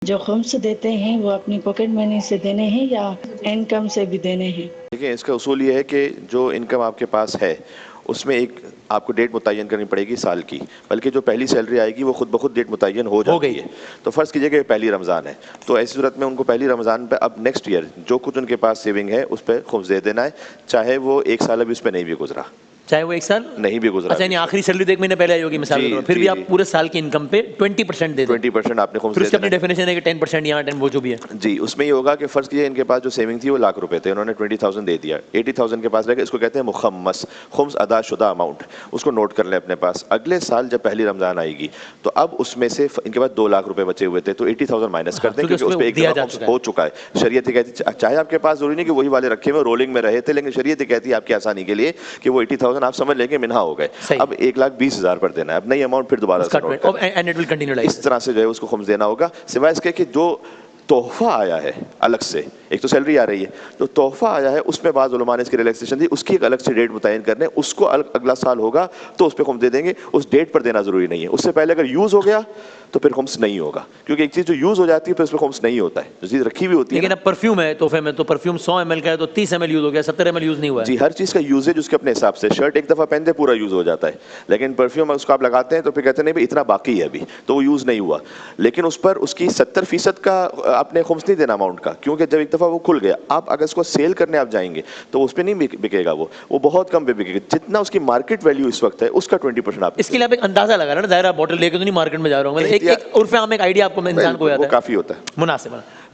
जो खम्स देते हैं वो अपनी पॉकेट मनी से देने हैं या इनकम से भी देने हैं? देखिए, इसका उसूल ये है कि जो इनकम आपके पास है उसमें एक आपको डेट मुतय्यन करनी पड़ेगी साल की, बल्कि जो पहली सैलरी आएगी वो खुद ब खुद डेट मुतय्यन हो जाती है। तो फ़र्ज़ कीजिए कि पहली रमज़ान है, तो ऐसी सूरत में उनको पहली रमज़ान पे अब नेक्स्ट ईयर जो कुछ उनके पास सेविंग है उस पे खुम्स दे देना है, चाहे वो 1 साल अभी उस पे नहीं भी गुज़रा। चाहे वो 1 साल नहीं भी गुज़रा। अच्छा, यानी आखिरी सैलरी तो 1 महीने पहले आई होगी मिसाल के तौर पर, फिर भी आप पूरे साल की इनकम पे 20% दे दें। 20% आपने खुम्स फिर दे उसकी अपनी देना है। डेफिनेशन है कि 10% यहाँ 10 वो जो भी है। जी, उसमें ये होगा कि फ़र्ज़ कीजिए इनके पास जो सेविंग थी वो लाख रुपए थे, उन्होंने 20,000 दे दिया, 80,000 के पास रह गए, इसको कहते हैं मुखम्मस, खुम्स अदा शुदा अमाउंट, उसको नोट कर लें अपने पास। अगले साल जब पहली रमज़ान आएगी, तो अब उसमें से इनके पास 2 लाख रुपए बचे हुए थे, तो 80,000 माइनस कर दें, क्योंकि उस पे एक दफ़ा खुम्स हो चुका है। शरीयत ये कहती है, चाहे आपके पास ज़रूरी नहीं कि वही वाले रखे हुए रोलिंग में रहे थे, लेकिन शरीयत ये कहती है आपकी आसानी के लिए कि वो 80,000 आप समझ लेंगे मिन्हा हो गए। अब 1,20,000 पर देना है, अब नई अमाउंट फिर दोबारा से नोट करना है। इस तरह से जो है उसको खुम्स देना होगा, सिवाय इसके कि जो तोहफा आया है अलग से, एक तो सैलरी आ रही है, तो तोहफा आया है उसमें बाज़ उलमा ने इसकी रिलैक्सेशन दी, उसकी एक अलग से डेट मुतय्यन करने, उसको अगला साल होगा तो उस पर खुम्स दे देंगे, उस डेट पर देना ज़रूरी नहीं है। उससे पहले अगर यूज़ हो गया तो फिर खुम्स नहीं होगा, क्योंकि एक चीज़ जो यूज़ हो जाती है फिर उस पर खुम्स नहीं होता है, जो चीज़ रखी हुई होती है। लेकिन अब परफ्यूम है तोहफे में, तो परफ्यूम 100 ml का है तो 30 ml यूज़ हो गया, 70 ml यूज़ नहीं हुआ है। जी, हर चीज़ का यूजेज उसके अपने हिसाब से, शर्ट एक दफ़ा पहनते पूरा यूज़ हो जाता है, लेकिन परफ्यूम उसको आप लगाते हैं तो फिर कहते हैं नहीं भाई इतना बाकी है अभी, तो वो यूज़ नहीं हुआ, लेकिन उस पर उसकी 70% का आपने खुम्स नहीं देना अमाउंट का, क्योंकि जब एक दफ़ा वो खुल गया, आप अगर इसको सेल करने आप जाएंगे तो उस पर नहीं बिकेगा, वो बहुत कम पे बिकेगा, जितना उसकी मार्केट वैल्यू इस वक्त है उसका 20% आप इसके लिए आप एक अंदाजा लगा रहे हैं ना, दायरा बॉटल लेके तो नहीं मार्केट में जा रहा हूँ, मतलब एक उर्फ आम एक आइडिया आपको इंसान को याद है, वो काफ़ी होता है। मुनासिब है।